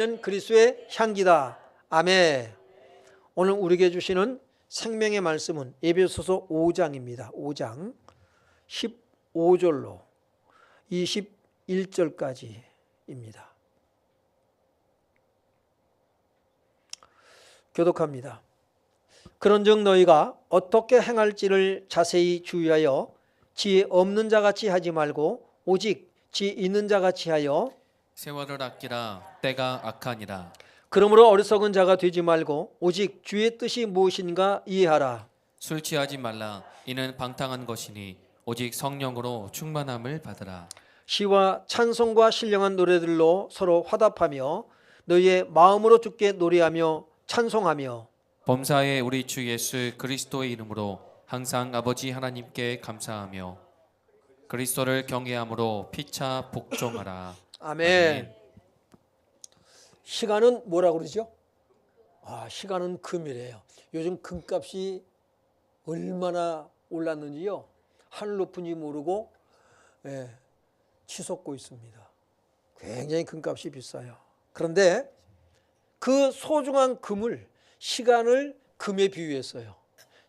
그리스도의 향기다. 아멘. 오늘 우리에게 주시는 생명의 말씀은 에베소서 5장입니다. 5장 15절로 21절까지입니다. 교독합니다. 그런즉 너희가 어떻게 행할지를 자세히 주의하여 지혜 없는 자같이 하지 말고 오직 지혜 있는 자같이 하여 세월을 아끼라 때가 악하니라. 그러므로 어리석은 자가 되지 말고 오직 주의 뜻이 무엇인가 이해하라. 술 취하지 말라. 이는 방탕한 것이니 오직 성령으로 충만함을 받으라. 시와 찬송과 신령한 노래들로 서로 화답하며 너희의 마음으로 주께 노래하며 찬송하며 범사에 우리 주 예수 그리스도의 이름으로 항상 아버지 하나님께 감사하며 그리스도를 경외함으로 피차 복종하라. 아멘. 시간은 뭐라고 그러죠? 시간은 금이래요. 요즘 금값이 얼마나 올랐는지요. 하늘 높은지 모르고 치솟고 있습니다. 굉장히 금값이 비싸요. 그런데 그 소중한 금을, 시간을 금에 비유했어요.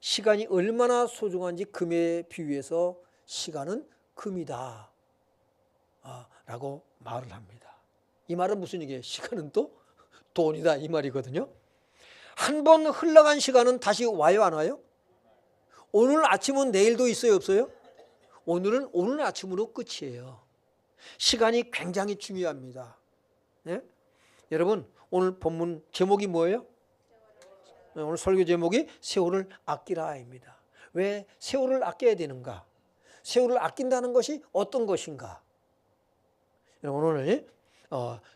시간이 얼마나 소중한지 금에 비유해서 시간은 금이다 라고 말을 합니다. 이 말은 무슨 얘기예요? 시간은 또 돈이다 이 말이거든요. 한 번 흘러간 시간은 다시 와요 안 와요? 오늘 아침은 내일도 있어요 없어요? 오늘은 오늘 아침으로 끝이에요. 시간이 굉장히 중요합니다. 네? 여러분 오늘 본문 제목이 뭐예요? 오늘 설교 제목이 세월을 아끼라입니다. 왜 세월을 아껴야 되는가? 세월을 아낀다는 것이 어떤 것인가? 여러분 오늘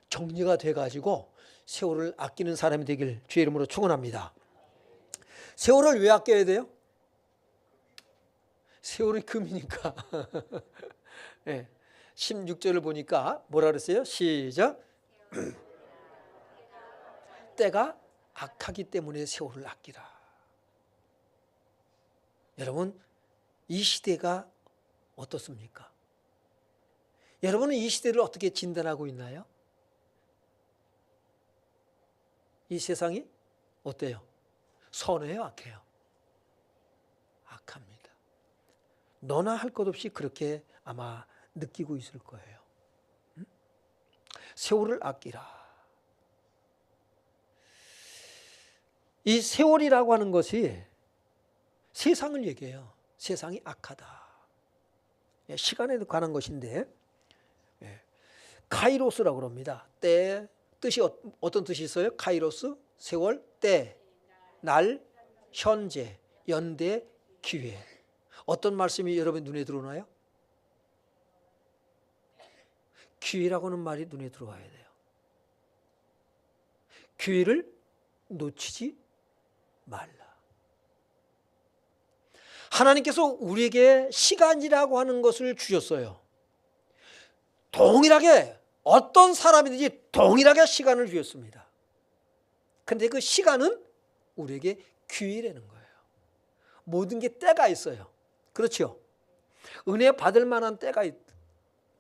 정리가 돼가지고 세월을 아끼는 사람이 되길 주의 이름으로 축원합니다. 세월을 왜 아껴야 돼요? 세월이 금이니까. 네. 16절을 보니까 뭐라 그랬어요? 시작. 때가 악하기 때문에 세월을 아끼라. 여러분 이 시대가 어떻습니까? 여러분은 이 시대를 어떻게 진단하고 있나요? 이 세상이 어때요? 선해요, 악해요? 악합니다. 너나 할 것 없이 그렇게 아마 느끼고 있을 거예요. 세월을 아끼라. 이 세월이라고 하는 것이 세상을 얘기해요. 세상이 악하다. 시간에 관한 것인데 카이로스라고 합니다. 때, 뜻이 어떤 뜻이 있어요? 카이로스, 세월, 때, 날, 현재, 연대, 기회. 어떤 말씀이 여러분 눈에 들어오나요? 기회라고 하는 말이 눈에 들어와야 돼요. 기회를 놓치지 말라. 하나님께서 우리에게 시간이라고 하는 것을 주셨어요. 동일하게 어떤 사람이든지 동일하게 시간을 주셨습니다. 그런데 그 시간은 우리에게 기회라는 거예요. 모든 게 때가 있어요. 그렇죠? 은혜 받을 만한 때가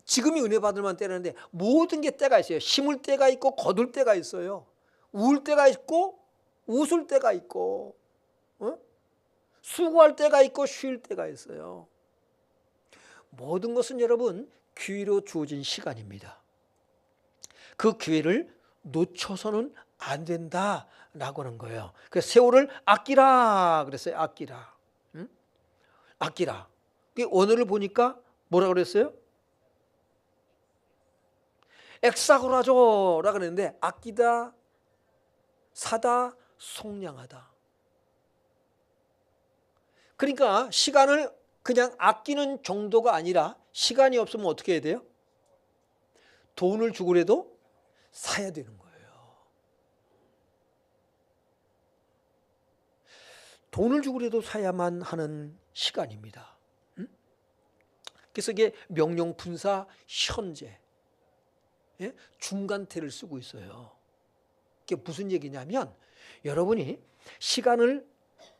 지금이 은혜 받을 만한 때라는데 모든 게 때가 있어요. 심을 때가 있고 거둘 때가 있어요. 울 때가 있고 웃을 때가 있고 수고할 때가 있고 쉴 때가 있어요. 모든 것은 여러분 기회로 주어진 시간입니다. 그 기회를 놓쳐서는 안 된다라고 하는 거예요. 그래서 세월을 아끼라 그랬어요. 아끼라. 아끼라. 원어를 보니까 뭐라고 그랬어요? 엑사고라조라 그랬는데 아끼다, 사다, 속량하다. 그러니까 시간을 그냥 아끼는 정도가 아니라 시간이 없으면 어떻게 해야 돼요? 돈을 주고라도 사야 되는 거예요. 돈을 주고라도 사야만 하는 시간입니다. 그래서 이게 명령분사 현재 중간태를 쓰고 있어요. 그게 무슨 얘기냐면 여러분이 시간을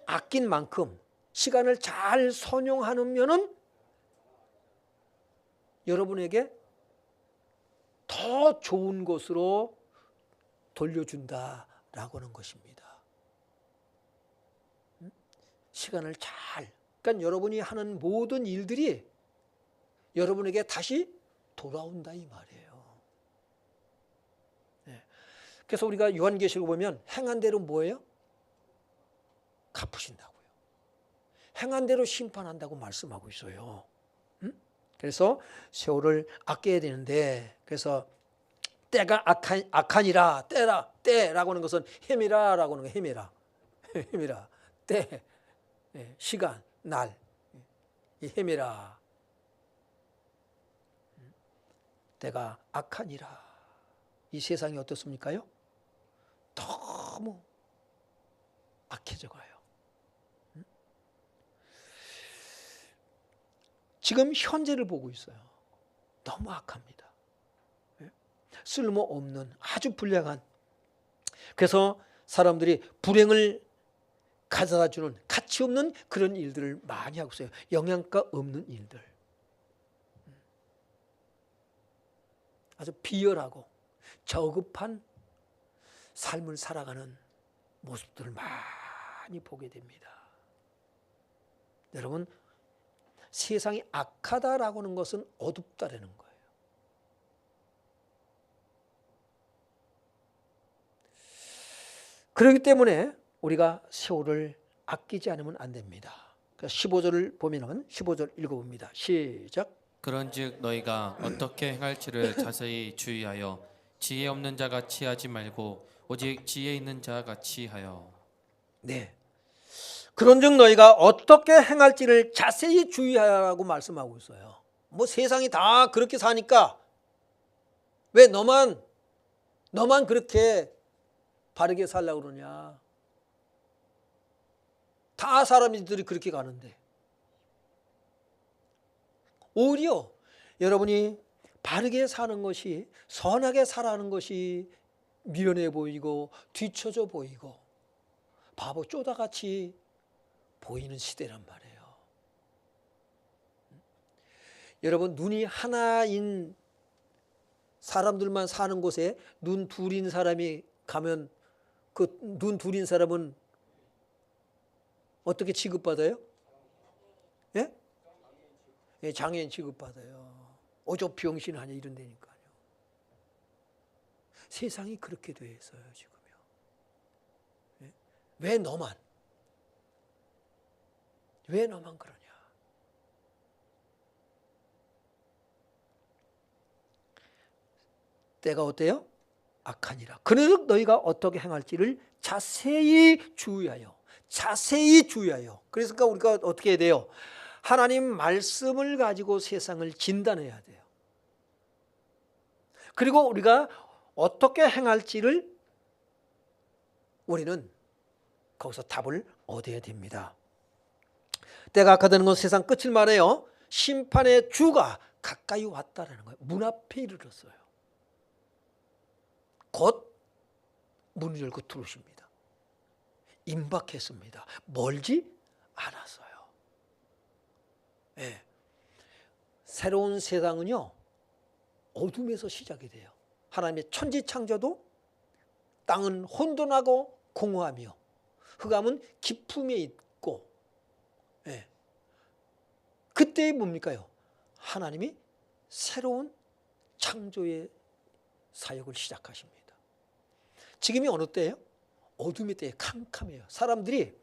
아낀 만큼 시간을 잘 선용하면은 여러분에게 더 좋은 것으로 돌려준다라고 하는 것입니다. 시간을 잘, 그러니까 여러분이 하는 모든 일들이 여러분에게 다시 돌아온다 이 말이에요. 네. 그래서 우리가 요한계시록 보면 행한 대로 뭐예요? 갚으신다고요. 행한 대로 심판한다고 말씀하고 있어요. 그래서 세월을 아껴야 되는데, 그래서 때가 악하니라, 때라고 하는 것은 헤매라라고 하는 거예요. 헤매라, 때, 시간, 날, 이 헤매라. 때가 악하니라. 이 세상이 어떻습니까요? 너무 악해져 가요. 지금 현재를 보고 있어요. 너무 악합니다. 쓸모없는 아주 불량한, 그래서 사람들이 불행을 가져다 주는 가치 없는 그런 일들을 많이 하고 있어요. 영양가 없는 일들. 아주 비열하고 저급한 삶을 살아가는 모습들을 많이 보게 됩니다. 여러분, 세상이 악하다라고 하는 것은 어둡다라는 거예요. 그렇기 때문에 우리가 세월을 아끼지 않으면 안 됩니다. 15절을 보면은 15절 읽어봅니다. 시작. 그런즉 너희가 어떻게 행할지를 자세히 주의하여 지혜 없는 자 같이 하지 말고 오직 지혜 있는 자 같이 하여. 네. 그런즉 너희가 어떻게 행할지를 자세히 주의하라고 말씀하고 있어요. 뭐 세상이 다 그렇게 사니까 왜 너만 그렇게 바르게 살려고 그러냐. 다 사람들이 그렇게 가는데. 오히려 여러분이 바르게 사는 것이, 선하게 살아가는 것이 미련해 보이고 뒤처져 보이고 바보 쪼다같이 보이는 시대란 말이에요. 여러분, 눈이 하나인 사람들만 사는 곳에 눈 둘인 사람이 가면 그 눈 둘인 사람은 어떻게 취급받아요? 예? 예, 장애인 취급받아요. 어저 병신 아니야 이런 데니까요. 세상이 그렇게 돼 있어요 지금요. 예? 왜 너만 그러냐? 때가 어때요? 악하니라. 그러므로 너희가 어떻게 행할지를 자세히 주의하여. 그러니까 우리가 어떻게 해야 돼요? 하나님 말씀을 가지고 세상을 진단해야 돼요. 그리고 우리가 어떻게 행할지를 우리는 거기서 답을 얻어야 됩니다. 때가 악하다는 건 세상 끝을 말해요. 심판의 주가 가까이 왔다라는 거예요. 문 앞에 이르렀어요. 곧 문을 열고 들어오십니다. 임박했습니다. 멀지 않았어요. 네. 새로운 세상은요, 어둠에서 시작이 돼요. 하나님의 천지 창조도 땅은 혼돈하고 공허하며 흑암은 깊음에 있고, 네. 그때 뭡니까요? 하나님이 새로운 창조의 사역을 시작하십니다. 지금이 어느 때예요? 어둠의 때에 캄캄해요. 사람들이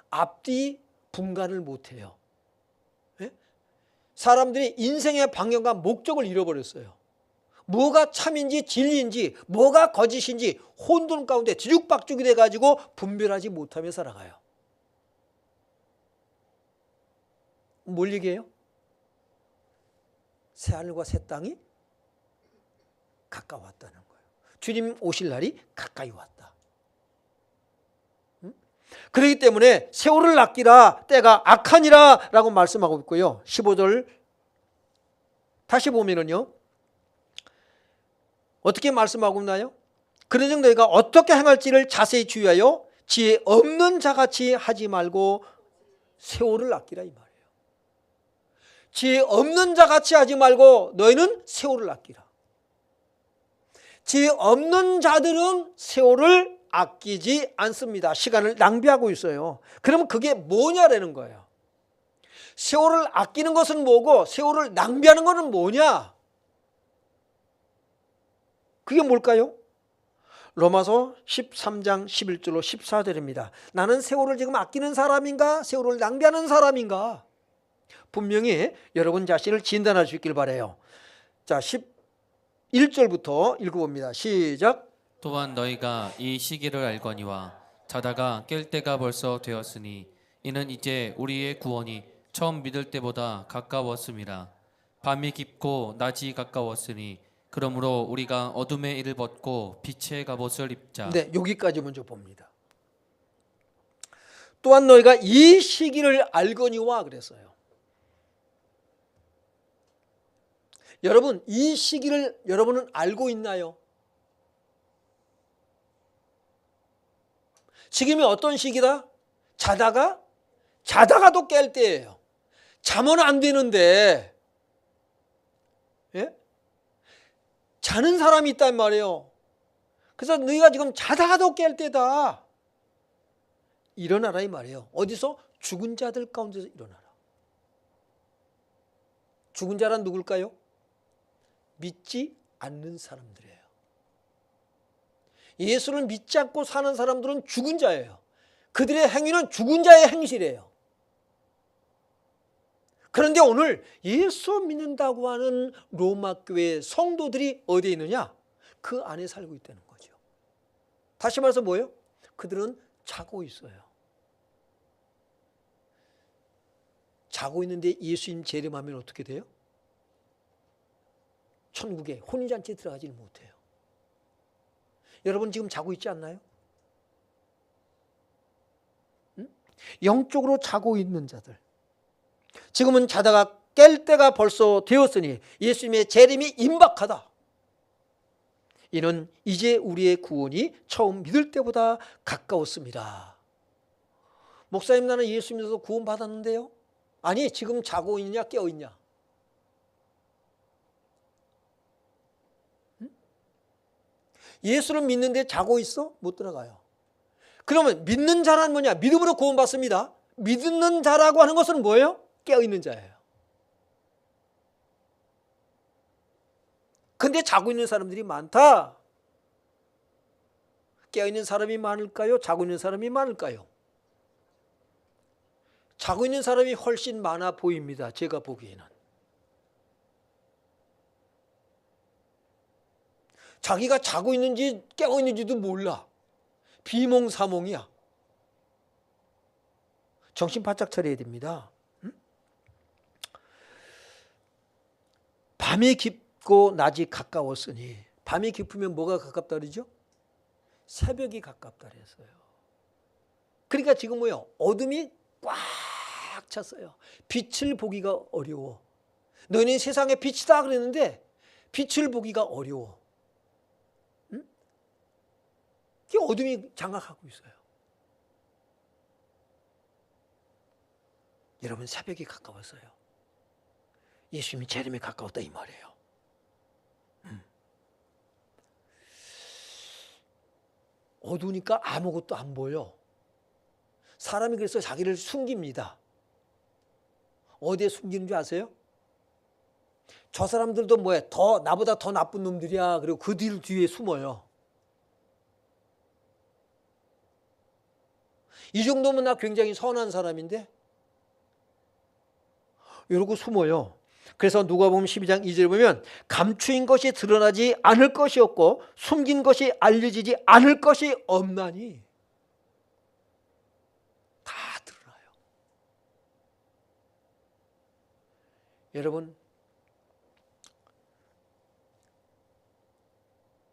앞뒤 분간을 못해요. 네? 사람들이 인생의 방향과 목적을 잃어버렸어요. 뭐가 참인지 진리인지 뭐가 거짓인지 혼돈 가운데 뒤죽박죽이 돼가지고 분별하지 못하며 살아가요. 뭘 얘기해요? 새하늘과 새 땅이 가까웠다는 거예요. 주님 오실 날이 가까이 왔다. 그렇기 때문에 세월을 아끼라, 때가 악하니라 라고 말씀하고 있고요. 15절 다시 보면은요, 어떻게 말씀하고 있나요? 그러즉 너희가 어떻게 행할지를 자세히 주의하여 지혜 없는 자같이 하지 말고 세월을 아끼라 이 말이에요. 지혜 없는 자같이 하지 말고 너희는 세월을 아끼라. 지혜 없는 자들은 세월을 아끼지 않습니다. 시간을 낭비하고 있어요. 그러면 그게 뭐냐라는 거예요. 세월을 아끼는 것은 뭐고 세월을 낭비하는 것은 뭐냐? 그게 뭘까요? 로마서 13장 11절로 14절입니다. 나는 세월을 지금 아끼는 사람인가? 세월을 낭비하는 사람인가? 분명히 여러분 자신을 진단할 수 있길 바라요. 자, 11절부터 읽어봅니다. 시작. 또한 너희가 이 시기를 알거니와 자다가 깰 때가 벌써 되었으니 이는 이제 우리의 구원이 처음 믿을 때보다 가까웠음이라. 밤이 깊고 낮이 가까웠으니 그러므로 우리가 어둠의 일을 벗고 빛의 갑옷을 입자. 네, 여기까지 먼저 봅니다. 또한 너희가 이 시기를 알거니와 그랬어요. 여러분, 이 시기를 여러분은 알고 있나요? 지금이 어떤 시기다? 자다가도 깰 때예요. 자면 안 되는데, 예? 자는 사람이 있단 말이에요. 그래서 너희가 지금 자다가도 깰 때다. 일어나라 이 말이에요. 어디서? 죽은 자들 가운데서 일어나라. 죽은 자란 누굴까요? 믿지 않는 사람들이에요. 예수를 믿지 않고 사는 사람들은 죽은 자예요. 그들의 행위는 죽은 자의 행실이에요. 그런데 오늘 예수 믿는다고 하는 로마 교회 성도들이 어디에 있느냐? 그 안에 살고 있다는 거죠. 다시 말해서 뭐예요? 그들은 자고 있어요. 자고 있는데 예수님 재림하면 어떻게 돼요? 천국에 혼인잔치에 들어가지 못해요. 여러분 지금 자고 있지 않나요? 응? 영적으로 자고 있는 자들. 지금은 자다가 깰 때가 벌써 되었으니 예수님의 재림이 임박하다. 이는 이제 우리의 구원이 처음 믿을 때보다 가까웠습니다. 목사님, 나는 예수 믿어서 구원 받았는데요. 아니, 지금 자고 있냐 깨어 있냐? 예수를 믿는데 자고 있어? 못 들어가요. 그러면 믿는 자란 뭐냐? 믿음으로 구원받습니다. 믿는 자라고 하는 것은 뭐예요? 깨어있는 자예요. 근데 자고 있는 사람들이 많다. 깨어있는 사람이 많을까요? 자고 있는 사람이 많을까요? 자고 있는 사람이 훨씬 많아 보입니다. 제가 보기에는. 자기가 자고 있는지 깨어 있는지도 몰라. 비몽사몽이야. 정신 바짝 차려야 됩니다. 밤이 깊고 낮이 가까웠으니, 밤이 깊으면 뭐가 가깝다 그러죠? 새벽이 가깝다 그랬어요. 그러니까 지금 뭐예요? 어둠이 꽉 찼어요. 빛을 보기가 어려워. 너희는 세상의 빛이다 그랬는데 빛을 보기가 어려워. 응? 그 어둠이 장악하고 있어요. 여러분, 새벽이 가까웠어요. 예수님이 재림에 가까웠다 이 말이에요. 어두우니까 아무것도 안 보여. 사람이 그래서 자기를 숨깁니다. 어디에 숨기는 줄 아세요? 저 사람들도 뭐야? 나보다 더 나쁜 놈들이야. 그리고 그 뒤에 숨어요. 이 정도면 나 굉장히 선한 사람인데? 이러고 숨어요. 그래서 누가복음 12장 2절에 보면 감추인 것이 드러나지 않을 것이 없고 숨긴 것이 알려지지 않을 것이 없나니 다 드러나요. 여러분,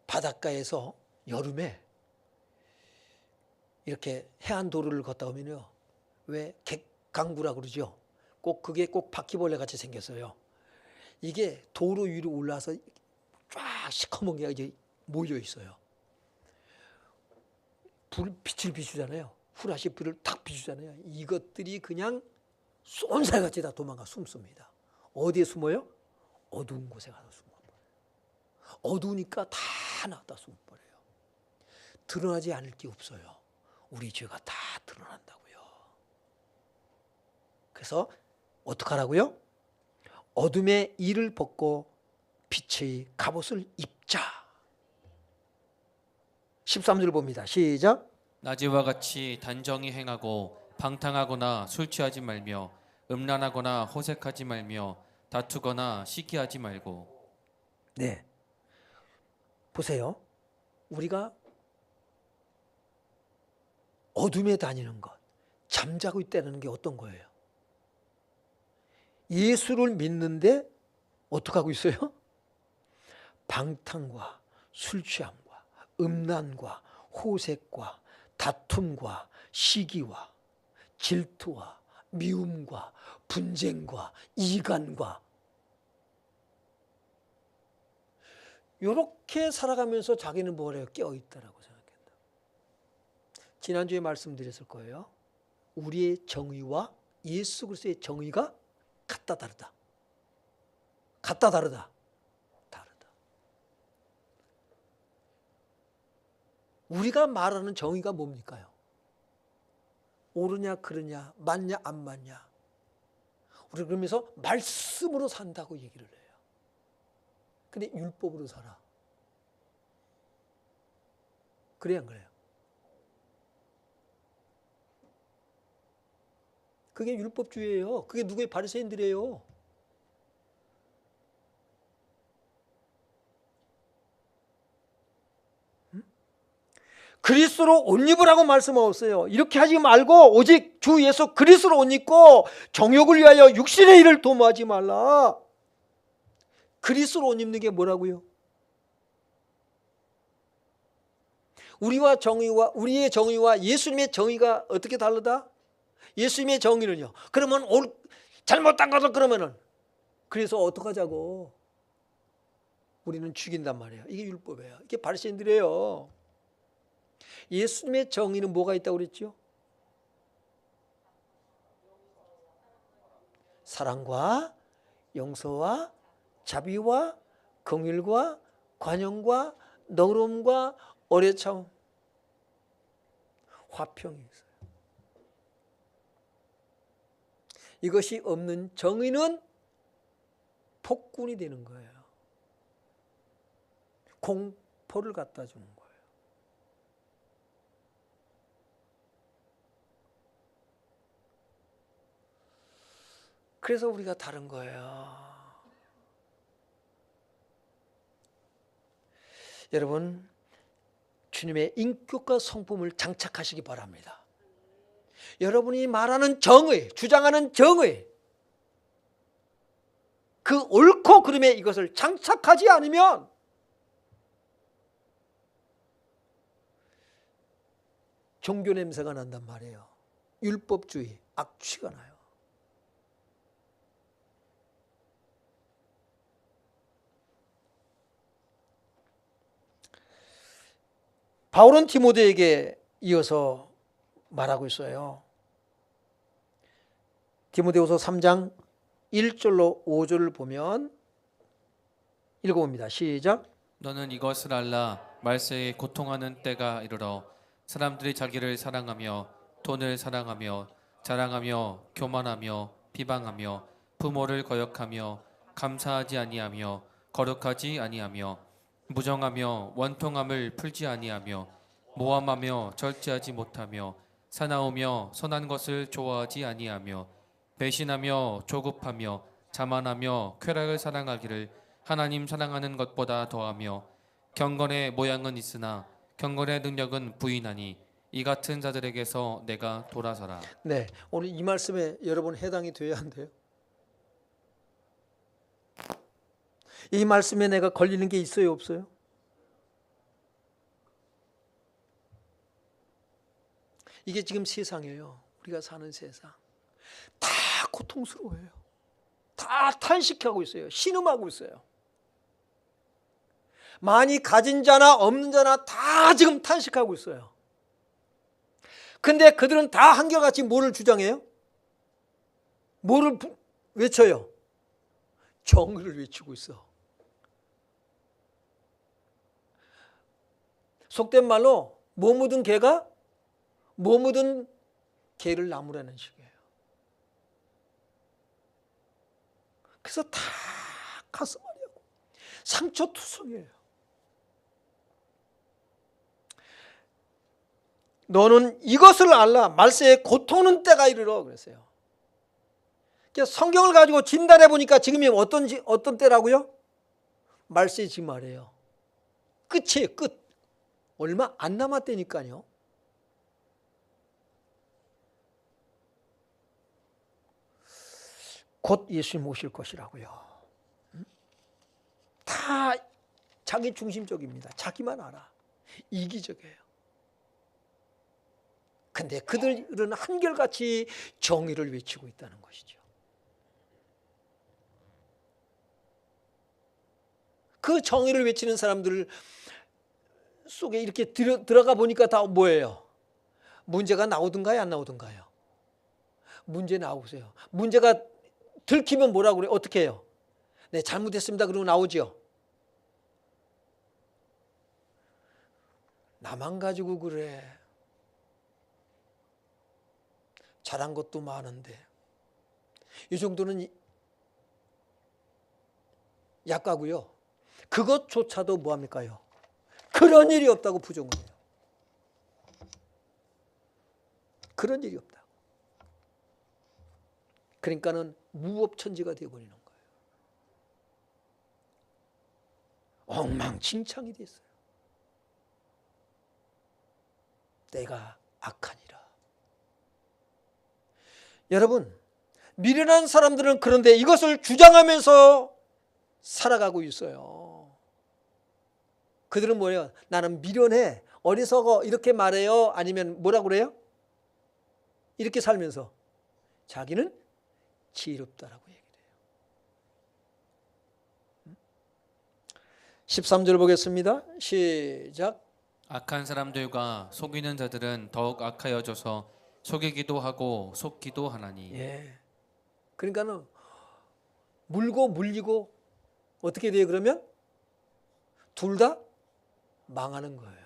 바닷가에서 여름에 이렇게 해안도로를 걷다 보면요, 왜 객강구라고 그러죠? 그게 꼭 바퀴벌레 같이 생겼어요. 이게 도로 위로 올라서 쫙 시커먼 게 이제 모여 있어요. 빛을 비추잖아요. 후라시 불을 탁 비추잖아요. 이것들이 그냥 쏜살같이 다 도망가 숨습니다. 어디에 숨어요? 어두운 곳에 가서 숨어요. 어두우니까 다 다 놔다 숨어버려요. 드러나지 않을 게 없어요. 우리 죄가 다 드러난다고요. 그래서 어떡하라고요? 어둠의 일을 벗고 빛의 갑옷을 입자. 13절 봅니다. 시작. 낮이와 같이 단정히 행하고 방탕하거나 술 취하지 말며 음란하거나 호색하지 말며 다투거나 시기하지 말고. 네. 보세요. 우리가 어둠에 다니는 것, 잠자고 있다는 게 어떤 거예요? 예수를 믿는데 어떻게 하고 있어요? 방탕과 술 취함과 음란과 호색과 다툼과 시기와 질투와 미움과 분쟁과 이간과 이렇게 살아가면서 자기는 뭐래요? 깨어있다라고 생각한다. 지난주에 말씀드렸을 거예요. 우리의 정의와 예수 그리스도의 정의가 같다 다르다. 같다 다르다. 다르다. 우리가 말하는 정의가 뭡니까요? 옳으냐 그르냐 맞냐 안 맞냐. 우리 그러면서 말씀으로 산다고 얘기를 해요. 근데 율법으로 살아. 그래 안 그래요? 그게 율법주의예요. 그게 누구의 바리새인들이에요. 그리스도로 옷 입으라고 말씀하셨어요. 이렇게 하지 말고 오직 주 예수 그리스도로 옷 입고 정욕을 위하여 육신의 일을 도모하지 말라. 그리스도로 옷 입는 게 뭐라고요? 우리의 정의와 예수님의 정의가 어떻게 다르다? 예수님의 정의는요. 그러면 잘못한 것을 그러면은 그래서 어떡하자고? 우리는 죽인단 말이에요. 이게 율법이에요. 이게 바리새인들이에요. 예수님의 정의는 뭐가 있다고 그랬죠? 사랑과 용서와 자비와 긍휼과 관용과 너그러움과 오래 참음, 화평이 있어요. 이것이 없는 정의는 폭군이 되는 거예요. 공포를 갖다 주는 거예요. 그래서 우리가 다른 거예요. 여러분, 주님의 인격과 성품을 장착하시기 바랍니다. 여러분이 말하는 정의, 주장하는 정의, 그 옳고 그름에 이것을 장착하지 않으면 종교 냄새가 난단 말이에요. 율법주의, 악취가 나요. 바울은 디모데에게 이어서 말하고 있어요. 디모데후서 3장 1절로 5절을 보면 읽어봅니다. 시작. 너는 이것을 알라. 말세에 고통하는 때가 이르러 사람들이 자기를 사랑하며 돈을 사랑하며 자랑하며 교만하며 비방하며 부모를 거역하며 감사하지 아니하며 거룩하지 아니하며 무정하며 원통함을 풀지 아니하며 모함하며 절제하지 못하며 사나우며 선한 것을 좋아하지 아니하며 배신하며 조급하며 자만하며 쾌락을 사랑하기를 하나님 사랑하는 것보다 더하며 경건의 모양은 있으나 경건의 능력은 부인하니 이 같은 자들에게서 내가 돌아서라. 네, 오늘 이 말씀에 여러분 해당이 돼야 한대요. 이 말씀에 내가 걸리는 게 있어요, 없어요? 이게 지금 세상이에요. 우리가 사는 세상. 다 고통스러워요. 다 탄식하고 있어요. 신음하고 있어요. 많이 가진 자나 없는 자나 다 지금 탄식하고 있어요. 근데 그들은 다 한결같이 뭐를 주장해요? 뭐를 외쳐요? 정의를 외치고 있어. 속된 말로 뭐 묻은 개가 뭐 묻은 개를 나무라는 식이에요. 그래서 다 가슴앓이하고 상처투성이에요. 너는 이것을 알라. 말세에 고통은 때가 이르러 그랬어요. 성경을 가지고 진단해 보니까 지금이 어떤 때라고요? 말세 지금 말이에요. 끝이에요. 끝. 얼마 안 남았다니까요. 곧 예수님 오실 것이라고요. 다 자기 중심적입니다. 자기만 알아. 이기적이에요. 근데 그들은 한결같이 정의를 외치고 있다는 것이죠. 그 정의를 외치는 사람들 속에 이렇게 들어가 보니까 다 뭐예요? 문제가 나오든가요, 안 나오든가요? 문제 나오세요. 문제가 들키면 뭐라고 그래요? 어떻게 해요? 네, 잘못했습니다. 그러고 나오죠. 나만 가지고 그래. 잘한 것도 많은데. 이 정도는 약가고요. 그것조차도 뭐합니까요? 그런 일이 없다고 부정을 해요. 그런 일이 없다. 그러니까는 무법천지가 되어버리는 거예요. 엉망진창이 됐어요. 내가 악하니라. 여러분, 미련한 사람들은 그런데 이것을 주장하면서 살아가고 있어요. 그들은 뭐예요? 나는 미련해, 어리석어 이렇게 말해요? 아니면 뭐라고 그래요? 이렇게 살면서 자기는 지혜롭다라고 얘기를 해요. 13절 보겠습니다. 시작. 악한 사람들과 속이는 자들은 더욱 악하여져서 속이기도 하고 속기도 하나니. 예. 그러니까는 물고 물리고 어떻게 돼요? 그러면 둘 다 망하는 거예요.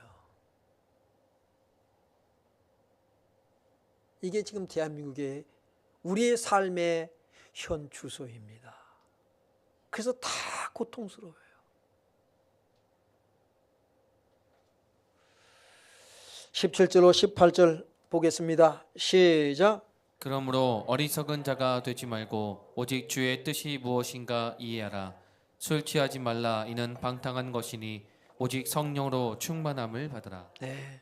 이게 지금 대한민국의 우리의 삶의 현 주소입니다. 그래서 다 고통스러워요. 17절로 18절 보겠습니다. 시작. 그러므로 어리석은 자가 되지 말고 오직 주의 뜻이 무엇인가 이해하라. 술 취하지 말라. 이는 방탕한 것이니 오직 성령으로 충만함을 받으라. 네,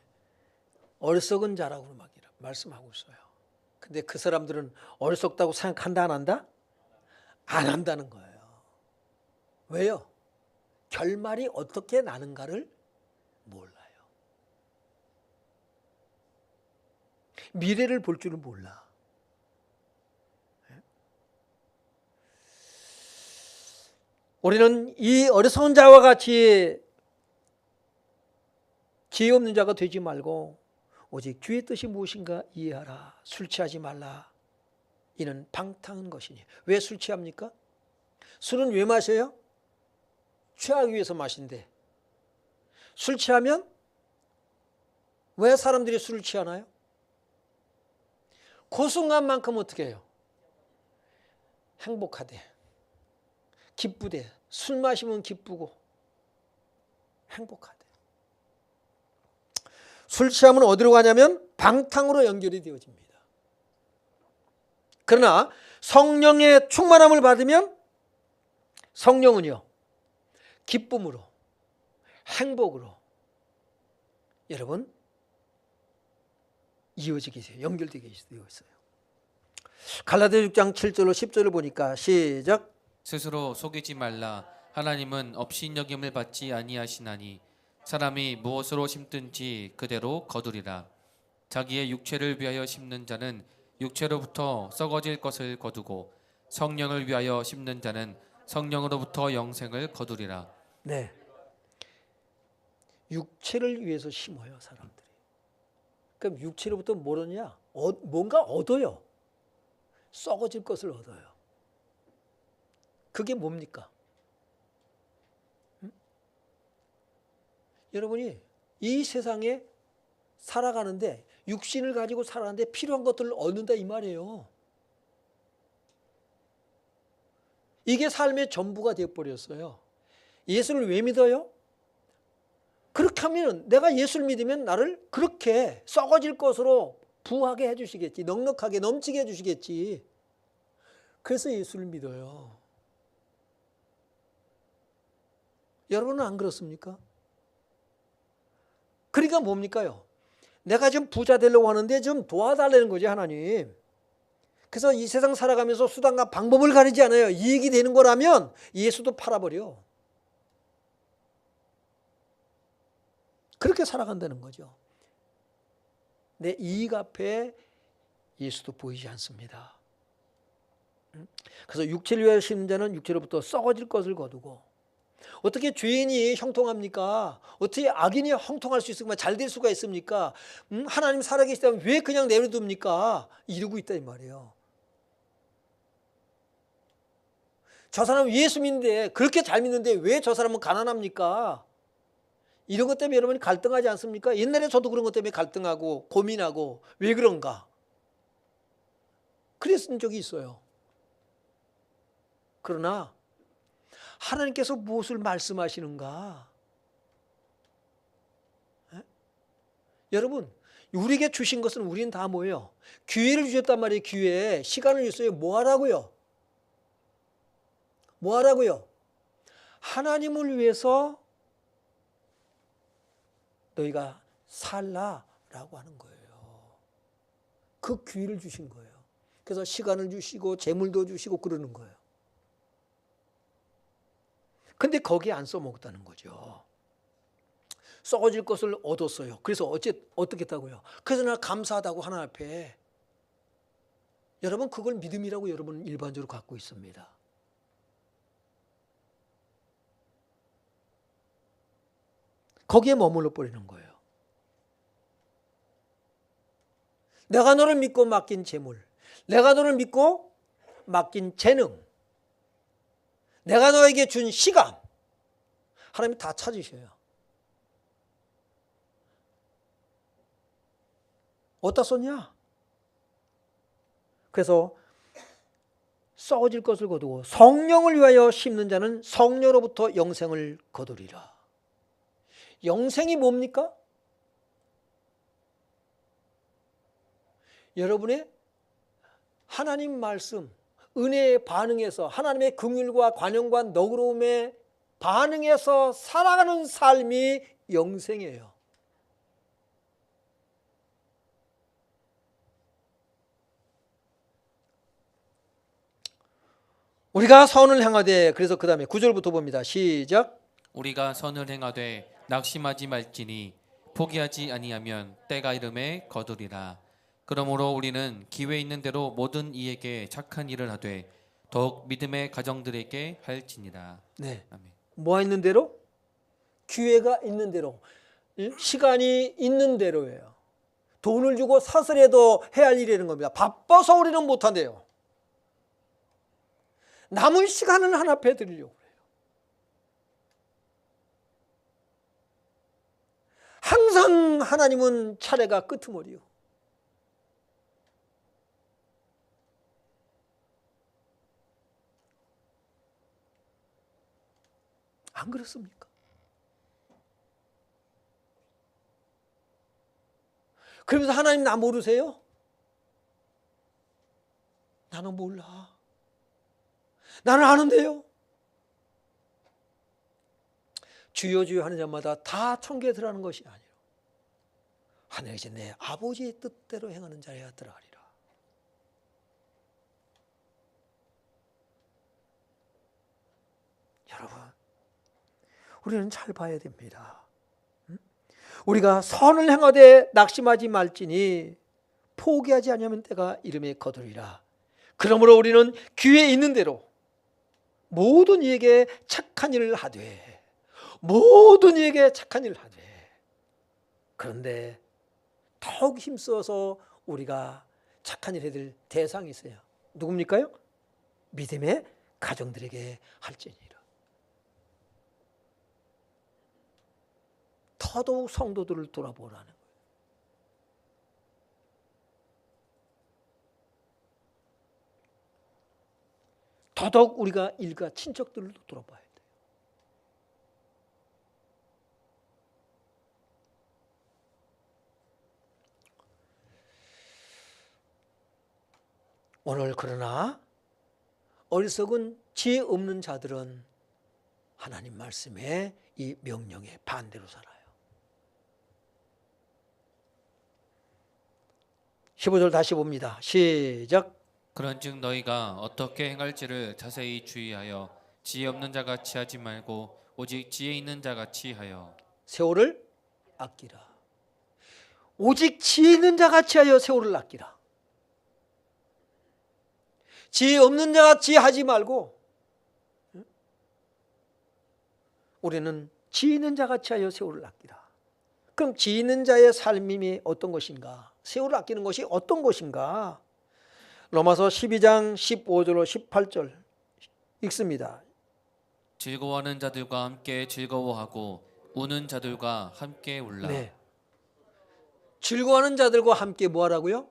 어리석은 자라고 말씀하고 있어요. 근데 그 사람들은 어리석다고 생각한다 안 한다? 안 한다는 거예요. 왜요? 결말이 어떻게 나는가를 몰라요. 미래를 볼 줄은 몰라. 우리는 이 어리석은 자와 같이 지혜 없는 자가 되지 말고 오직 주의 뜻이 무엇인가 이해하라. 술 취하지 말라. 이는 방탕한 것이니. 왜 술 취합니까? 술은 왜 마셔요? 취하기 위해서 마신대. 술 취하면 왜 사람들이 술을 취하나요? 그 순간만큼 어떻게 해요? 행복하대. 기쁘대. 술 마시면 기쁘고 행복하대. 술 취하면 어디로 가냐면 방탕으로 연결이 되어집니다. 그러나 성령의 충만함을 받으면 성령은요, 기쁨으로, 행복으로 여러분 이어지게 돼요. 연결되게 되어 있어요. 갈라디아 6장 7절로 10절을 보니까 시작. 스스로 속이지 말라. 하나님은 업신여김을 받지 아니하시나니 사람이 무엇으로 심든지 그대로 거두리라. 자기의 육체를 위하여 심는 자는 육체로부터 썩어질 것을 거두고 성령을 위하여 심는 자는 성령으로부터 영생을 거두리라. 네, 육체를 위해서 심어요, 사람들이. 그럼 육체로부터 뭐냐? 뭔가 얻어요. 썩어질 것을 얻어요. 그게 뭡니까? 여러분이 이 세상에 살아가는데 육신을 가지고 살아가는데 필요한 것들을 얻는다 이 말이에요. 이게 삶의 전부가 되어버렸어요. 예수를 왜 믿어요? 그렇게 하면 내가 예수를 믿으면 나를 그렇게 썩어질 것으로 부하게 해주시겠지. 넉넉하게 넘치게 해주시겠지. 그래서 예수를 믿어요. 여러분은 안 그렇습니까? 그러니까 뭡니까요? 내가 좀 부자 되려고 하는데 좀 도와달라는 거지, 하나님. 그래서 이 세상 살아가면서 수단과 방법을 가리지 않아요. 이익이 되는 거라면 예수도 팔아버려. 그렇게 살아간다는 거죠. 내 이익 앞에 예수도 보이지 않습니다. 그래서 육체를 위하여 심는 자는 육체로부터 썩어질 것을 거두고, 어떻게 죄인이 형통합니까? 어떻게 악인이 형통할 수 있습니까? 잘 될 수가 있습니까? 하나님 살아계시다면 왜 그냥 내버려둡니까? 이러고 있다 이 말이에요. 저 사람은 예수 믿는데, 그렇게 잘 믿는데 왜 저 사람은 가난합니까? 이런 것 때문에 여러분이 갈등하지 않습니까? 옛날에 저도 그런 것 때문에 갈등하고 고민하고 왜 그런가? 그랬던 적이 있어요. 그러나 하나님께서 무엇을 말씀하시는가? 에? 여러분, 우리에게 주신 것은 우리는 다 뭐예요? 기회를 주셨단 말이에요. 기회. 시간을 주셨어요. 뭐 하라고요? 뭐 하라고요? 하나님을 위해서 너희가 살라라고 하는 거예요. 그 기회를 주신 거예요. 그래서 시간을 주시고 재물도 주시고 그러는 거예요. 근데 거기에 안 써먹었다는 거죠. 썩어질 것을 얻었어요. 그래서 어떻게 했다고요? 그래서 나 감사하다고 하나님 앞에. 여러분, 그걸 믿음이라고 여러분은 일반적으로 갖고 있습니다. 거기에 머물러 버리는 거예요. 내가 너를 믿고 맡긴 재물, 내가 너를 믿고 맡긴 재능, 내가 너에게 준 시간, 하나님이 다 찾으셔요. 어디다 썼냐? 그래서 썩어질 것을 거두고 성령을 위하여 심는 자는 성령으로부터 영생을 거두리라. 영생이 뭡니까? 여러분의 하나님 말씀, 은혜에 반응해서 하나님의 긍휼과 관용과 너그러움에 반응해서 살아가는 삶이 영생이에요. 우리가 선을 행하되, 그래서 그 다음에 9절부터 봅니다. 시작. 우리가 선을 행하되 낙심하지 말지니 포기하지 아니하면 때가 이름에 거두리라. 그러므로 우리는 기회 있는 대로 모든 이에게 착한 일을 하되 더욱 믿음의 가정들에게 할지니라. 네. 아멘. 뭐 있는 대로? 기회가 있는 대로, 시간이 있는 대로예요. 돈을 주고 사슬해도 해야 할 일이라는 겁니다. 바빠서 우리는 못한대요. 남은 시간은 하나 앞에 드리려고 해요. 항상 하나님은 차례가 끄트머리요. 안 그렇습니까? 그러면서 하나님 나 모르세요? 나는 몰라. 나는 아는데요. 주여 주여 하는 자마다 다 천국에 들어가는 것이 아니라 하늘에 계신 내 아버지의 뜻대로 행하는 자여야 들어가리라. 여러분, 우리는 잘 봐야 됩니다. 우리가 선을 행하되 낙심하지 말지니 포기하지 아니하면 때가 이름에 거두리라. 그러므로 우리는 기회 있는 대로 모든 이에게 착한 일을 하되, 모든 이에게 착한 일을 하되, 그런데 더욱 힘써서 우리가 착한 일을 해야 될 대상이 있어요. 누굽니까요? 믿음의 가정들에게 할지니라. 더더욱 성도들을 돌아보라는 거예요. 더더욱 우리가 일가 친척들을 돌아봐야 돼요. 오늘 그러나 어리석은 지혜 없는 자들은 하나님 말씀의 이 명령에 반대로 살아요. 15절 다시 봅니다. 시작. 그런즉 너희가 어떻게 행할지를 자세히 주의하여 지혜 없는 자같이 하지 말고 오직 지혜 있는 자같이 하여 세월을 아끼라. 오직 지혜 있는 자같이 하여 세월을 아끼라. 지혜 없는 자같이 하지 말고 우리는 지혜 있는 자같이 하여 세월을 아끼라. 그럼 지혜 있는 자의 삶이 어떤 것인가? 세월을 아끼는 것이 어떤 것인가? 로마서 12장 15절로 18절 읽습니다. 즐거워하는 자들과 함께 즐거워하고 우는 자들과 함께 울라. 네. 즐거워하는 자들과 함께 뭐 하라고요?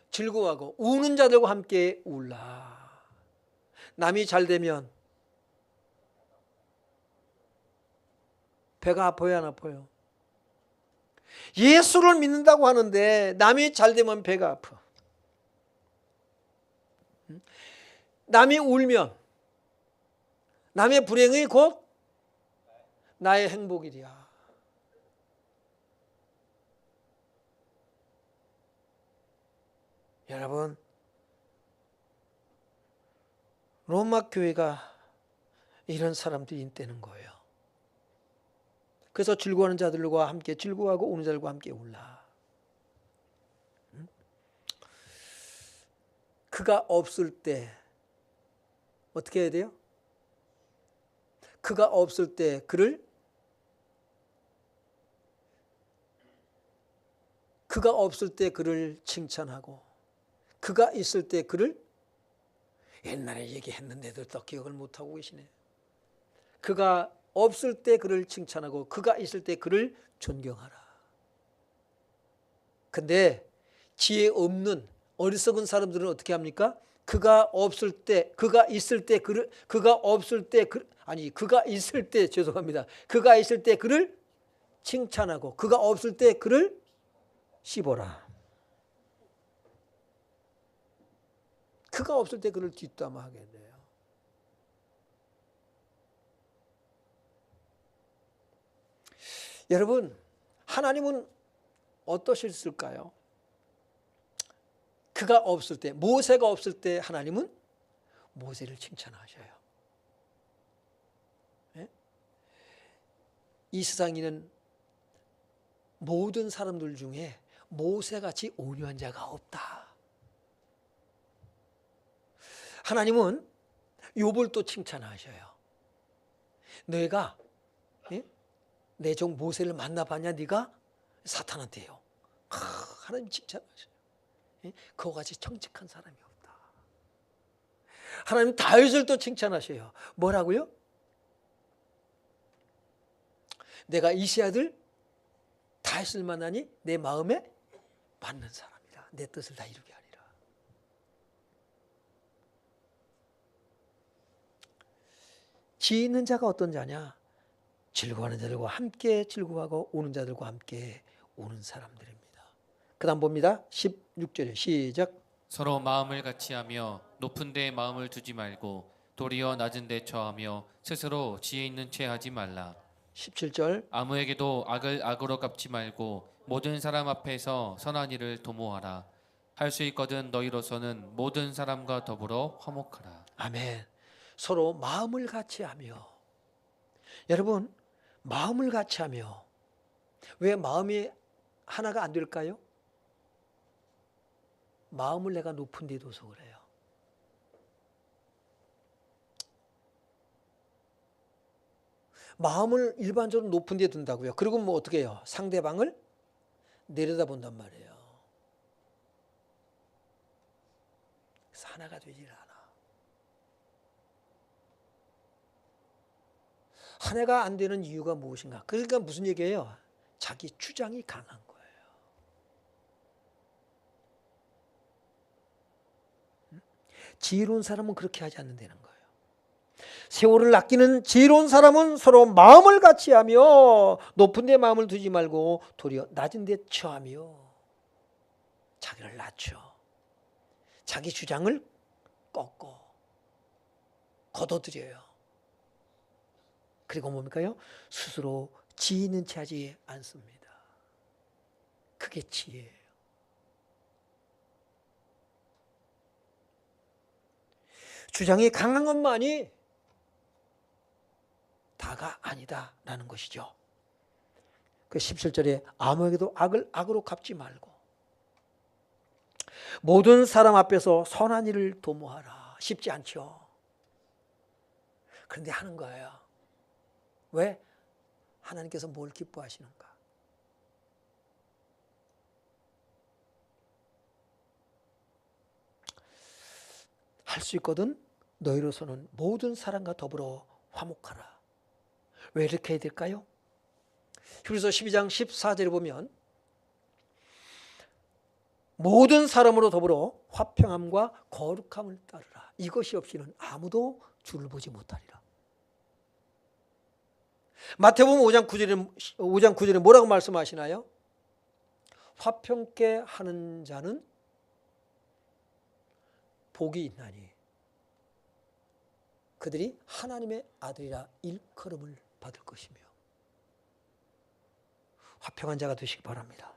즐거워하고 우는 자들과 함께 울라. 남이 잘 되면 배가 아파요, 안 아파요? 예수를 믿는다고 하는데 남이 잘 되면 배가 아파. 남이 울면 남의 불행이 곧 나의 행복이랴. 여러분, 로마 교회가 이런 사람들이 있다는 거예요. 그래서 즐거워하는 자들과 함께 즐거워하고 우는 자들과 함께 울라. 그가 없을 때 어떻게 해야 돼요? 그가 없을 때 그가 없을 때 그를 칭찬하고 그가 있을 때 그를 옛날에 얘기했는데도 또 기억을 못하고 계시네. 그가 없을 때 그를 칭찬하고 그가 있을 때 그를 존경하라. 근데 지혜 없는 어리석은 사람들은 어떻게 합니까? 그가 없을 때, 그가 있을 때 그를, 그가 없을 때 그가 있을 때 죄송합니다. 그가 있을 때 그를 칭찬하고 그가 없을 때 그를 씹어라. 그가 없을 때 그를 뒷담화하게 돼요. 여러분, 하나님은 어떠실까요? 그가 없을 때, 모세가 없을 때 하나님은 모세를 칭찬하셔요. 네? 이 세상에 있는 모든 사람들 중에 모세같이 온유한 자가 없다. 하나님은 욥을 또 칭찬하셔요. 너희가 내 종 모세를 만나봤냐? 네가 사탄한테요. 하나님 칭찬하셔요. 그와 같이 정직한 사람이 없다. 하나님 다윗을 또 칭찬하셔요. 뭐라고요? 내가 이세 아들 다윗을 만나니 내 마음에 맞는 사람이라. 내 뜻을 다 이루게 하리라. 지혜 있는 자가 어떤 자냐? 즐거워하는 자들과 함께 즐거워하고 우는 자들과 함께 우는 사람들입니다. 그 다음 봅니다. 16절에 시작. 서로 마음을 같이하며 높은 데에 마음을 두지 말고 도리어 낮은 데 처하며 스스로 지혜 있는 채 하지 말라. 17절. 아무에게도 악을 악으로 갚지 말고 모든 사람 앞에서 선한 일을 도모하라. 할 수 있거든 너희로서는 모든 사람과 더불어 화목하라. 아멘. 서로 마음을 같이하며. 여러분, 마음을 같이하며. 왜 마음이 하나가 안 될까요? 마음을 내가 높은 데 둬서 그래요. 마음을 일반적으로 높은 데 둔다고요. 그리고 뭐 어떻게 해요? 상대방을 내려다본단 말이에요. 그래서 하나가 되질 않아. 한 해가 안 되는 이유가 무엇인가? 그러니까 무슨 얘기예요? 자기 주장이 강한 거예요. 지혜로운 사람은 그렇게 하지 않는다는 거예요. 세월을 아끼는 지혜로운 사람은 서로 마음을 같이 하며 높은 데 마음을 두지 말고 도리어 낮은 데 처하며 자기를 낮춰 자기 주장을 꺾고 걷어들여요. 그리고 뭡니까요? 스스로 지혜 있는 체 하지 않습니다. 그게 지혜예요. 주장이 강한 것만이 다가 아니다라는 것이죠. 그 17절에 아무에게도 악을 악으로 갚지 말고 모든 사람 앞에서 선한 일을 도모하라. 쉽지 않죠. 그런데 하는 거예요. 왜? 하나님께서 뭘 기뻐하시는가? 할 수 있거든 너희로서는 모든 사람과 더불어 화목하라. 왜 이렇게 해야 될까요? 히브리서 12장 14절에 보면 모든 사람으로 더불어 화평함과 거룩함을 따르라. 이것이 없이는 아무도 주를 보지 못하리라. 마태복음 5장 9절에 뭐라고 말씀하시나요? 화평케 하는 자는 복이 있나니 그들이 하나님의 아들이라 일컬음을 받을 것이며. 화평한 자가 되시기 바랍니다.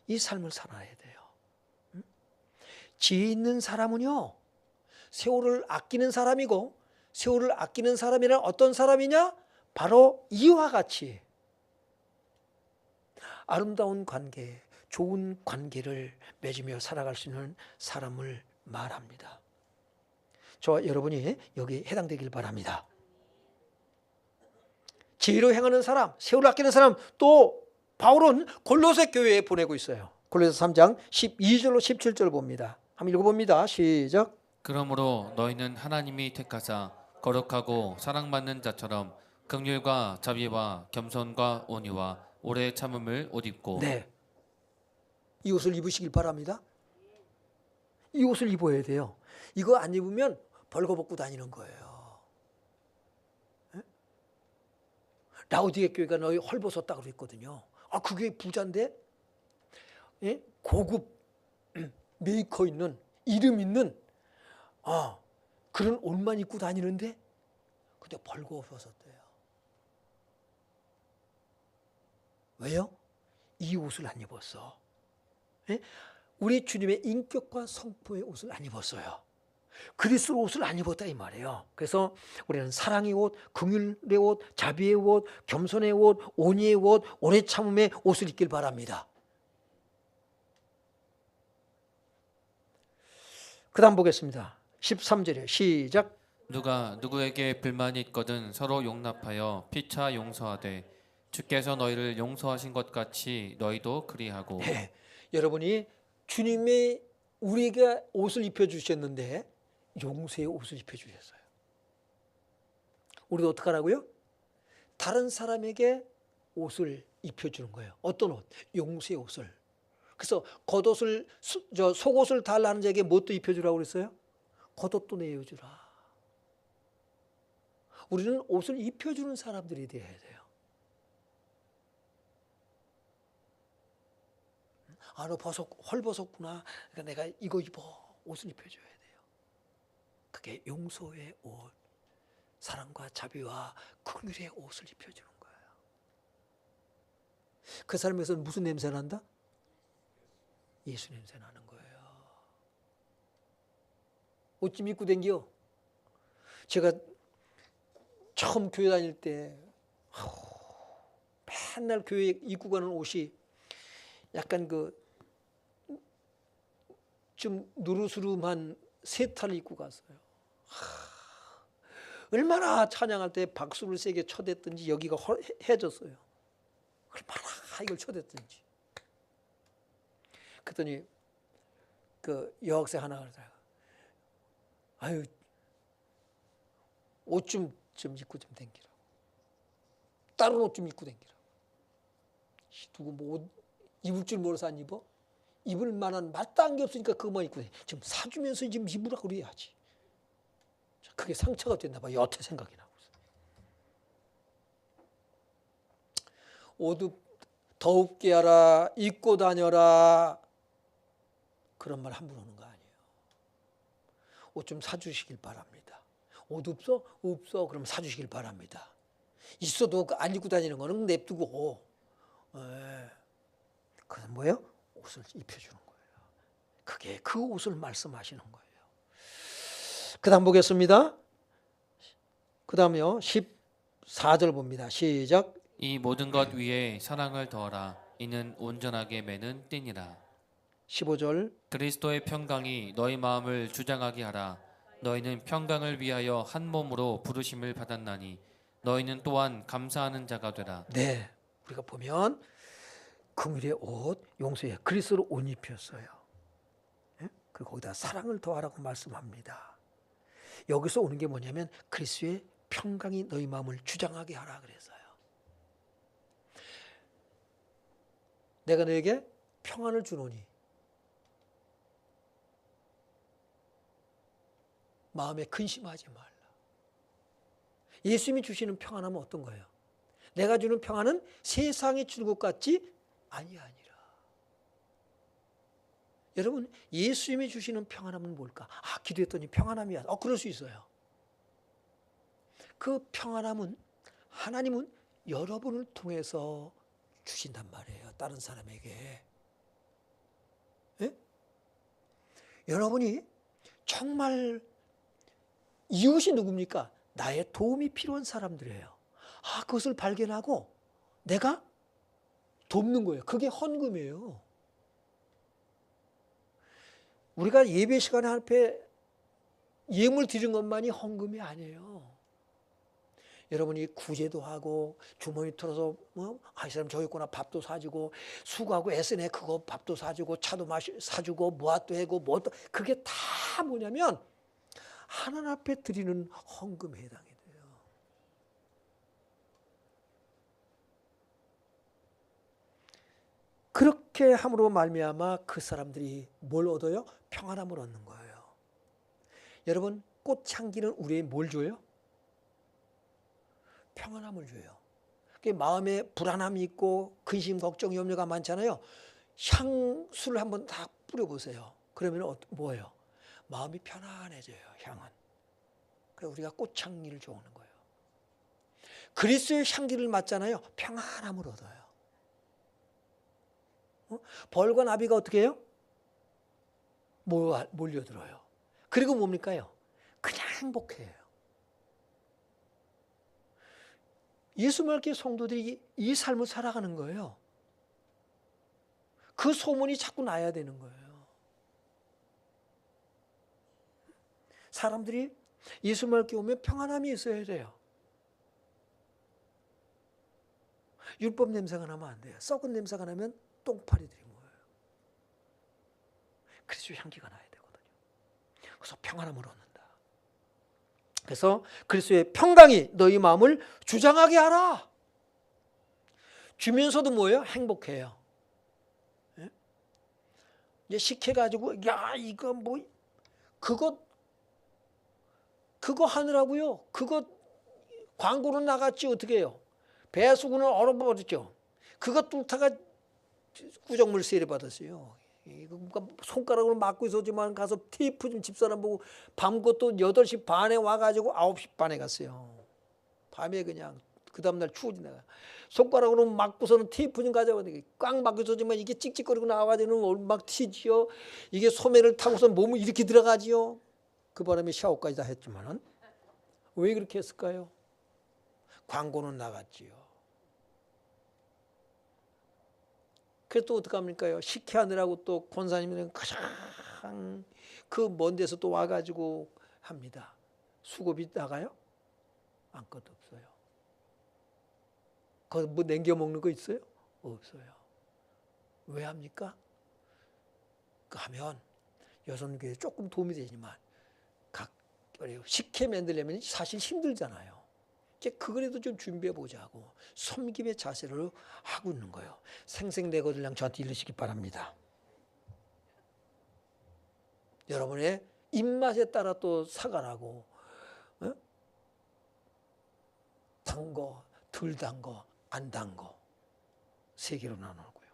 이 삶을 살아야 돼요. 지혜 있는 사람은요, 세월을 아끼는 사람이고, 세월을 아끼는 사람이란 어떤 사람이냐? 바로 이와 같이 아름다운 관계, 좋은 관계를 맺으며 살아갈 수 있는 사람을 말합니다. 저와 여러분이 여기에 해당되길 바랍니다. 지혜로 행하는 사람, 세월을 아끼는 사람, 또 바울은 골로새 교회에 보내고 있어요. 골로새 3장 12절로 17절 봅니다. 한번 읽어봅니다. 시작. 그러므로 너희는 하나님이 택하사 거룩하고 사랑받는 자처럼 긍휼과 자비와 겸손과 온유와 오래 참음을 옷 입고. 네, 이 옷을 입으시길 바랍니다. 이 옷을 입어야 돼요. 이거 안 입으면 벌거벗고 다니는 거예요. 라우디게 교회가 너희 헐벗었다고 그랬거든요. 아, 그게 부자인데? 예? 고급 메이커 있는, 이름 있는 그런 옷만 입고 다니는데 근데 벌거벗었대요. 왜요? 이 옷을 안 입었어. 예? 우리 주님의 인격과 성품의 옷을 안 입었어요. 그리스도 옷을 안 입었다 이 말이에요. 그래서 우리는 사랑의 옷, 긍휼의 옷, 자비의 옷, 겸손의 옷, 온유의 옷, 오래 참음의 옷을 입길 바랍니다. 그 다음 보겠습니다. 13절에 시작. 누가 누구에게 불만이 있거든 서로 용납하여 피차 용서하되 주께서 너희를 용서하신 것 같이 너희도 그리하고. 네, 여러분이 주님이 우리에게 옷을 입혀주셨는데 용서의 옷을 입혀주셨어요. 우리도 어떻게 하라고요? 다른 사람에게 옷을 입혀주는 거예요. 어떤 옷? 용서의 옷을. 그래서 겉옷을, 속옷을 달라는 자에게 뭣도 입혀주라고 그랬어요? 겉옷도 내어주라. 우리는 옷을 입혀주는 사람들이 되어야 돼요. 아, 너 헐벗었구나. 그러니까 내가 이거 입어. 옷을 입혀줘야 돼요. 그게 용서의 옷, 사랑과 자비와 긍휼의 옷을 입혀주는 거예요. 그 사람에서는 무슨 냄새 난다? 예수 냄새 나는 거예요. 옷 좀 입고 댕겨. 제가 처음 교회 다닐 때 맨날 교회 입고 가는 옷이 약간 좀 누르스름한 세탈을 입고 갔어요. 얼마나 찬양할 때 박수를 세게 쳐댔든지 여기가 해졌어요. 얼마나 이걸 쳐댔든지. 그랬더니 그 여학생 하나 그러더라고요. 아유, 옷 좀 입고 좀 댕기라고. 다른 옷 좀 입고 다니라. 누구 뭐 옷 입을 줄 몰라서 안 입어? 입을 만한 마땅한 게 없으니까 그것만 입고 다니. 지금 사주면서 지금 입으라 그래야지. 그게 상처가 됐나 봐. 여태 생각이 나고. 옷 더웁게 하라, 입고 다녀라, 그런 말 함부로 하는 거 아니에요. 옷 좀 사주시길 바랍니다. 옷 없어? 없어. 그럼 사주시길 바랍니다. 있어도 안 입고 다니는 거는 냅두고, 그건 뭐예요? 옷을 입혀주는 거예요. 그게 그 옷을 말씀하시는 거예요. 그 다음 보겠습니다. 그 다음요 14절 봅니다. 시작. 이 모든 것 위에 사랑을 더하라. 이는 온전하게 매는 띠니라. 15절. 그리스도의 평강이 너희 마음을 주장하게 하라. 너희는 평강을 위하여 한 몸으로 부르심을 받았나니 너희는 또한 감사하는 자가 되라. 네, 우리가 보면 금일의 옷, 용서의 그리스도로 옷 입혔어요. 예? 그리고 거기다 사랑을 더하라고 말씀합니다. 여기서 오는 게 뭐냐면 그리스도의 평강이 너희 마음을 주장하게 하라 그랬어요. 내가 너에게 평안을 주노니 마음에 근심하지 말라. 예수님이 주시는 평안함은 어떤 거예요? 내가 주는 평안은 세상이 주는 것 같지 아니하니라. 여러분, 예수님이 주시는 평안함은 뭘까? 기도했더니 평안함이야. 그럴 수 있어요. 그 평안함은 하나님은 여러분을 통해서 주신단 말이에요. 다른 사람에게. 예? 여러분이 정말 이웃이 누굽니까? 나의 도움이 필요한 사람들이에요. 그것을 발견하고 내가 돕는 거예요. 그게 헌금이에요. 우리가 예배 시간에 앞에 예물 드린 것만이 헌금이 아니에요. 여러분이 구제도 하고 주머니 털어서 이 사람 저기 있구나 밥도 사주고 수고하고 애쓰네 그거 밥도 사주고 차도 사주고 무엇도 하고 뭐도 그게 다 뭐냐면 하나님 앞에 드리는 헌금에 해당이 돼요. 그렇게 함으로 말미암아 그 사람들이 뭘 얻어요? 평안함을 얻는 거예요. 여러분 꽃향기는 우리의 뭘 줘요? 평안함을 줘요. 마음에 불안함이 있고 근심, 걱정, 염려가 많잖아요. 향수를 한번 다 뿌려보세요. 그러면 뭐예요? 마음이 편안해져요. 향은. 그래서 우리가 꽃향기를 좋아하는 거예요. 그리스도의 향기를 맡잖아요. 평안함을 얻어요. 벌과 나비가 어떻게 해요? 몰려들어요. 그리고 뭡니까요? 그냥 행복해요. 예수 말기 성도들이 이 삶을 살아가는 거예요. 그 소문이 자꾸 나야 되는 거예요. 사람들이 예수 말기 오면 평안함이 있어야 돼요. 율법 냄새가 나면 안 돼요. 썩은 냄새가 나면 똥파리들이 모여요. 그리스도 향기가 나야 되거든요. 그래서 평안함을 얻는다. 그래서 그리스도의 평강이 너희 마음을 주장하게 하라. 주면서도 뭐예요? 행복해요. 예? 이제 식해가지고 이거 뭐 그거 하느라고요. 그거 광고로 나갔지 어떻게 해요? 배수구는 얼어버렸죠. 그거 뚫다가 구정물 세례 받았어요. 손가락으로 막고 있었지만 가서 테이프 좀 집사람 보고 밤것도 8시 반에 와가지고 9시 반에 갔어요. 밤에 그냥 그 다음날 추워지다가 손가락으로 막고서는 테이프 좀 가져와 꽉 막고 있었지만 이게 찍찍거리고 나와가지고 막 튀지요. 이게 소매를 타고서 몸을 이렇게 들어가지요. 그 바람에 샤워까지 다 했지만은 왜 그렇게 했을까요? 광고는 나갔지요. 그래서 또 어떡합니까요? 식혜하느라고 또 권사님들은 가장 그 먼 데서 또 와가지고 합니다. 수고비 나가요? 아무것도 없어요. 거기 뭐 냉겨 먹는 거 있어요? 없어요. 왜 합니까? 하면 여성교회에 조금 도움이 되지만 식혜 만들려면 사실 힘들잖아요. 그거라도 좀 준비해 보자고 섬김의 자세를 하고 있는 거예요. 생생내거들랑 저한테 이르시기 바랍니다. 여러분의 입맛에 따라 또 사가라고, 단 거, 덜 단 거, 안 단 거 세 개로 나누고요.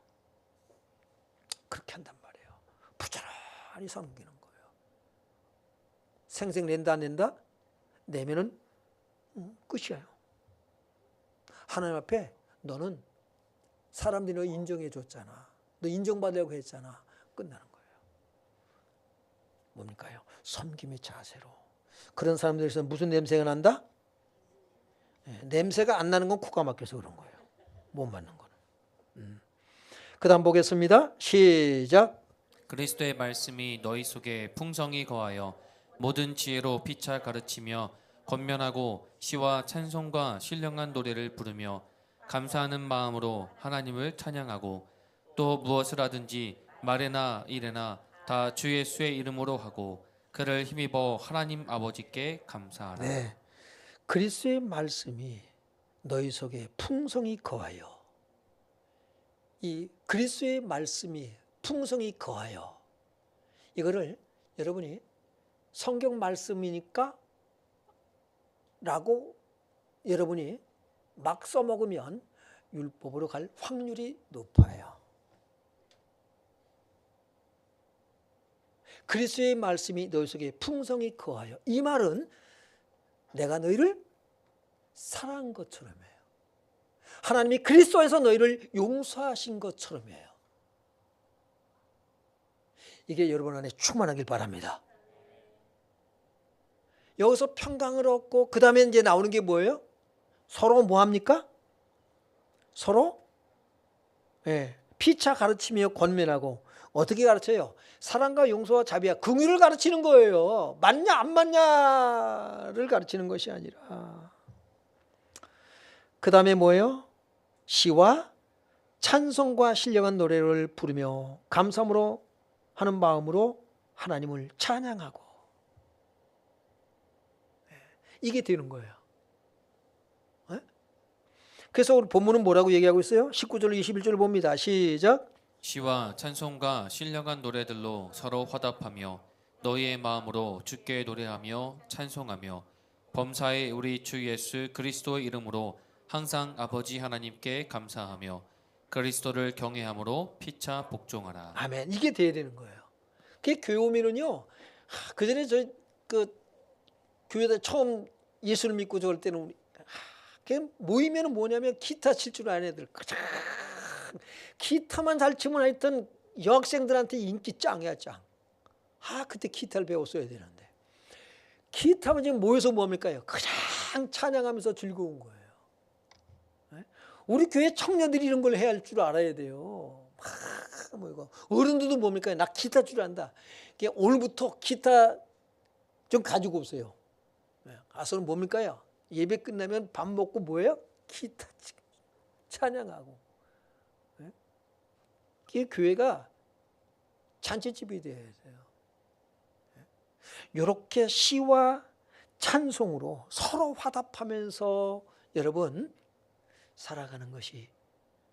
그렇게 한단 말이에요. 부지런히 섬기는 거예요. 생생 낸다 안 낸다? 내면은 끝이에요. 하나님 앞에 너는 사람들이 너 인정해 줬잖아. 너 인정받으려고 했잖아. 끝나는 거예요. 뭡니까요? 섬김의 자세로. 그런 사람들에서 무슨 냄새가 난다? 냄새가 안 나는 건 코가 막혀서 그런 거예요. 못 맞는 거는. 그 다음 보겠습니다. 시작. 그리스도의 말씀이 너희 속에 풍성히 거하여 모든 지혜로 피차 가르치며 권면하고 시와 찬송과 신령한 노래를 부르며 감사하는 마음으로 하나님을 찬양하고 또 무엇을 하든지 말에나 일에나 다 주 예수의 이름으로 하고 그를 힘입어 하나님 아버지께 감사하라. 네. 그리스도의 말씀이 너희 속에 풍성히 거하여, 이 그리스도의 말씀이 풍성히 거하여, 이거를 여러분이 성경 말씀이니까 라고 여러분이 막 써먹으면 율법으로 갈 확률이 높아요. 그리스도의 말씀이 너희 속에 풍성히 거하여, 이 말은 내가 너희를 사랑한 것처럼 해요. 하나님이 그리스도에서 너희를 용서하신 것처럼 해요. 이게 여러분 안에 충만하길 바랍니다. 여기서 평강을 얻고 그 다음에 이제 나오는 게 뭐예요? 서로 뭐 합니까? 서로 피차 가르치며 권면하고. 어떻게 가르쳐요? 사랑과 용서와 자비와 긍휼을 가르치는 거예요. 맞냐 안 맞냐를 가르치는 것이 아니라. 그 다음에 뭐예요? 시와 찬송과 신령한 노래를 부르며 감사함으로 하는 마음으로 하나님을 찬양하고. 이게 되는 거예요. 그래서 우리 본문은 뭐라고 얘기하고 있어요? 19절 21절을 봅니다. 시작. 시와 찬송과 신령한 노래들로 서로 화답하며 너희의 마음으로 주께 노래하며 찬송하며 범사의 우리 주 예수 그리스도의 이름으로 항상 아버지 하나님께 감사하며 그리스도를 경외함으로 피차 복종하라. 아멘. 이게 돼야 되는 거예요. 그게 교회 오면은요. 그 전에 교회에 처음 예수를 믿고 저럴 때는 그게 모이면은 뭐냐면 기타 칠 줄 아는 애들. 기타만 잘 치면 하여튼 여학생들한테 인기 짱이야 짱. 그때 기타를 배웠어야 되는데. 기타만 지금 모여서 뭡니까요? 그냥 찬양하면서 즐거운 거예요. 우리 교회 청년들이 이런 걸 해야 할 줄 알아야 돼요. 뭐 이거 어른들도 뭡니까? 나 기타 줄 안다. 오늘부터 기타 좀 가지고 오세요. 가서는 뭡니까요? 예배 끝나면 밥 먹고 뭐예요? 기타 찬양하고. 이게 교회가 잔치집이 돼야 돼요. 이렇게 시와 찬송으로 서로 화답하면서 여러분 살아가는 것이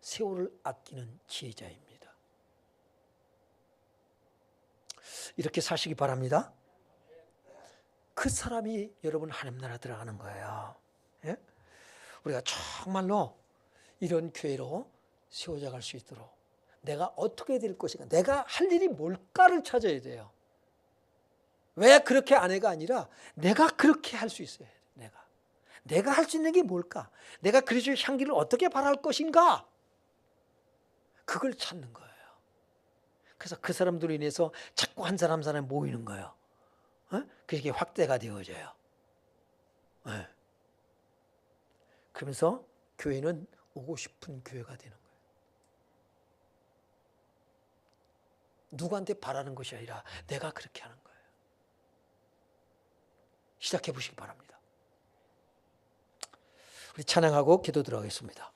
세월을 아끼는 지혜자입니다. 이렇게 사시기 바랍니다. 그 사람이 여러분 하나님 나라 들어가는 거예요. 예? 우리가 정말로 이런 교회로 세워져 갈 수 있도록 내가 어떻게 될 것인가, 내가 할 일이 뭘까를 찾아야 돼요. 왜 그렇게 아내가 아니라 내가 그렇게 할 수 있어야 돼. 내가 할 수 있는 게 뭘까? 내가 그리스도의 향기를 어떻게 발할 것인가? 그걸 찾는 거예요. 그래서 그 사람들로 인해서 자꾸 한 사람 한 사람 모이는 거예요. 그게 확대가 되어져요. 그러면서 교회는 오고 싶은 교회가 되는 거예요. 누구한테 바라는 것이 아니라 내가 그렇게 하는 거예요. 시작해 보시기 바랍니다. 우리 찬양하고 기도 들어가겠습니다.